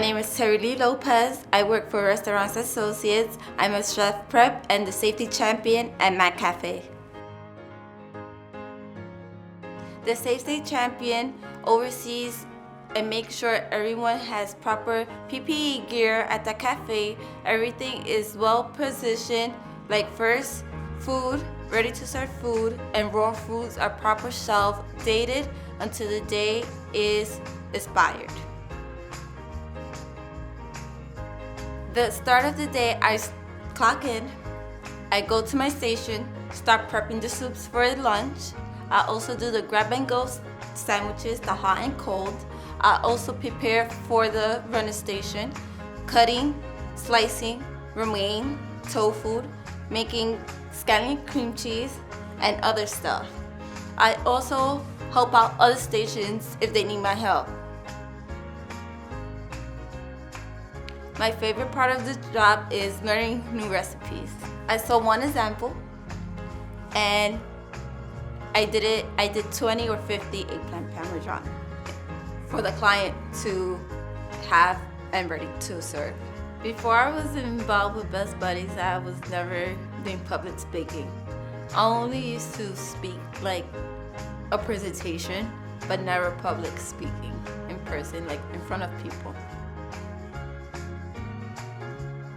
name is Terry Lopez. I work for Restaurants Associates. I'm a chef prep and the safety champion at Mac Cafe. The safety champion oversees and makes sure everyone has proper PPE gear at the cafe. Everything is well positioned, like first, food, ready to serve food, and raw foods are proper shelf dated until the day is expired. The start of the day, I clock in, I go to my station, start prepping the soups for lunch. I also do the grab and go sandwiches, the hot and cold. I also prepare for the runner station, cutting, slicing, romaine, tofu, making scallion cream cheese, and other stuff. I also help out other stations if they need my help. My favorite part of the job is learning new recipes. I saw one example and I did 20 or 50 eggplant parmesan for the client to have and ready to serve. Before I was involved with Best Buddies, I was never doing public speaking. I only used to speak like a presentation, but never public speaking in person, like in front of people.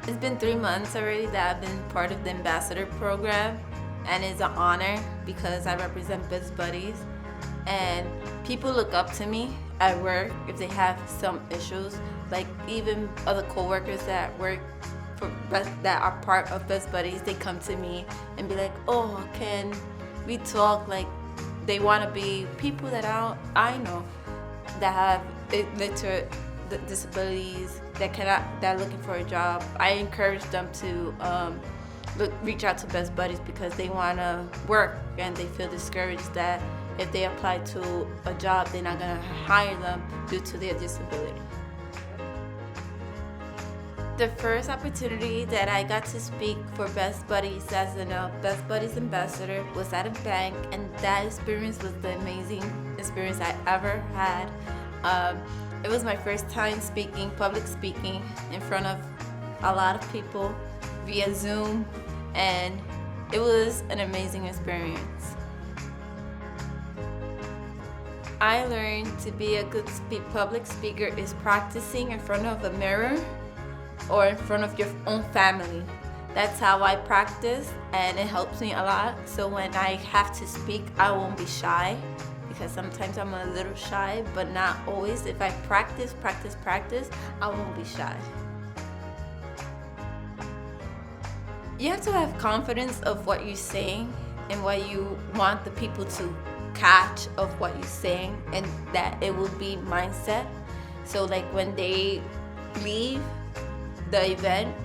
It's been 3 months already that I've been part of the ambassador program, and it's an honor because I represent Best Buddies, and people look up to me at work if they have some issues. Like even other coworkers that work for that are part of Best Buddies, they come to me and be like, "Oh, can we talk?" Like they want to be people that I know that have literate disabilities that are looking for a job. I encourage them to reach out to Best Buddies because they want to work and they feel discouraged that if they apply to a job, they're not going to hire them due to their disability. The first opportunity that I got to speak for Best Buddies as a Best Buddies ambassador was at a bank, and that experience was the amazing experience I ever had. It was my first time public speaking in front of a lot of people via Zoom, and it was an amazing experience. I learned to be a good public speaker is practicing in front of a mirror or in front of your own family. That's how I practice, and it helps me a lot. So when I have to speak, I won't be shy, because sometimes I'm a little shy, but not always. If I practice, I won't be shy. You have to have confidence of what you're saying and what you want the people to catch of what you're saying, and that it will be mindset. So like when they leave the event,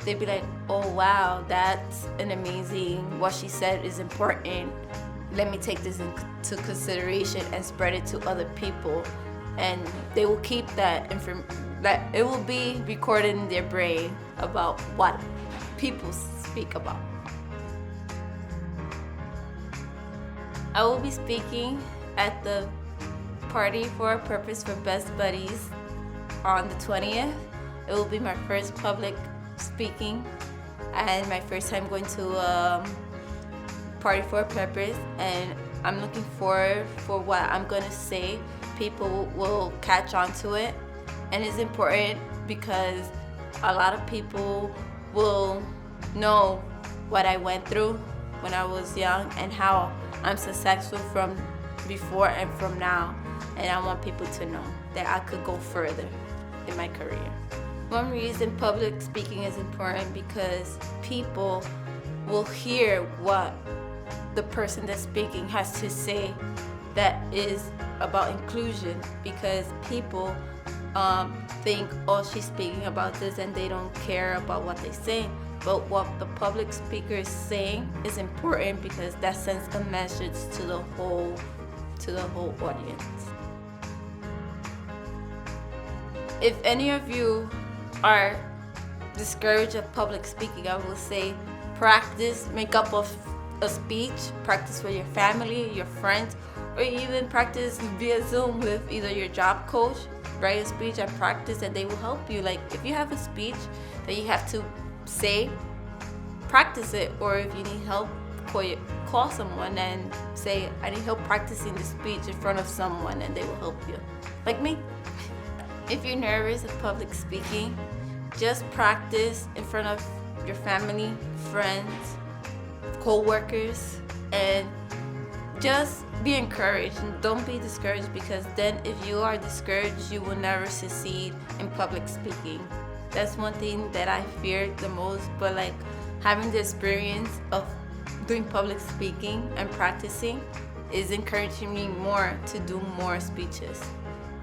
they'd be like, "Oh wow, that's an amazing, what she said is important. Let me take this into consideration and spread it to other people." And they will keep that it will be recorded in their brain about what people speak about. I will be speaking at the Party for a Purpose for Best Buddies on the 20th. It will be my first public speaking and my first time going to Party for a Purpose, and I'm looking forward for what I'm going to say. People will catch on to it, and it's important because a lot of people will know what I went through when I was young and how I'm successful from before and from now, and I want people to know that I could go further in my career. One reason public speaking is important because people will hear what the person that's speaking has to say that is about inclusion, because people think, "Oh, she's speaking about this," and they don't care about what they say. But what the public speaker is saying is important because that sends a message to the whole audience. If any of you are discouraged of public speaking, I will say practice, make up a speech, practice with your family, your friends, or even practice via Zoom with either your job coach write a speech and practice, and they will help you. Like if you have a speech that you have to say, practice it. Or if you need help, call someone and say, I need help practicing the speech in front of someone, and they will help you. Like me. If you're nervous of public speaking, just practice in front of your family, friends, co-workers, and just be encouraged and don't be discouraged, because then if you are discouraged, you will never succeed in public speaking. That's one thing that I feared the most, but like having the experience of doing public speaking and practicing is encouraging me more to do more speeches.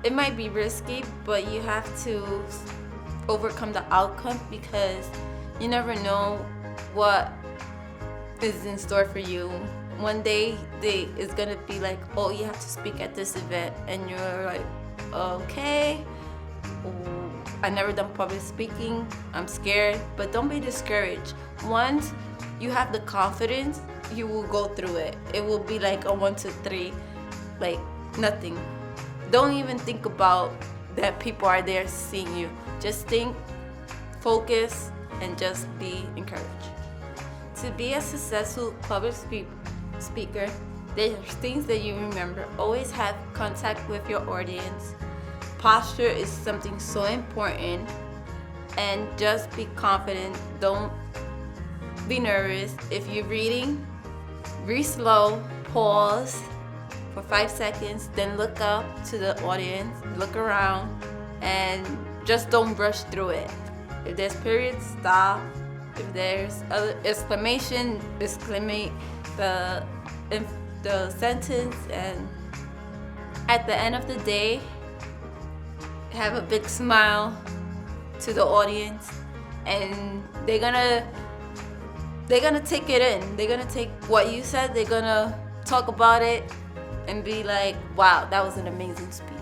It might be risky, but you have to overcome the outcome, because you never know what is in store for you. One day it's gonna be like, oh, you have to speak at this event, and you're like, okay, I never done public speaking, I'm scared. But don't be discouraged. Once you have the confidence, you will go through it. It will be like a 1, 2, 3, like nothing. Don't even think about that people are there seeing you. Just think, focus, and just be encouraged. To be a successful public speaker, there's things that you remember. Always have contact with your audience. Posture is something so important, and just be confident. Don't be nervous. If you're reading, read slow, pause for 5 seconds, then look up to the audience, look around, and just don't rush through it. If there's periods, stop. If there's other exclamation, exclamate the sentence, and at the end of the day, have a big smile to the audience, and they're gonna take it in. They're gonna take what you said, they're gonna talk about it and be like, wow, that was an amazing speech.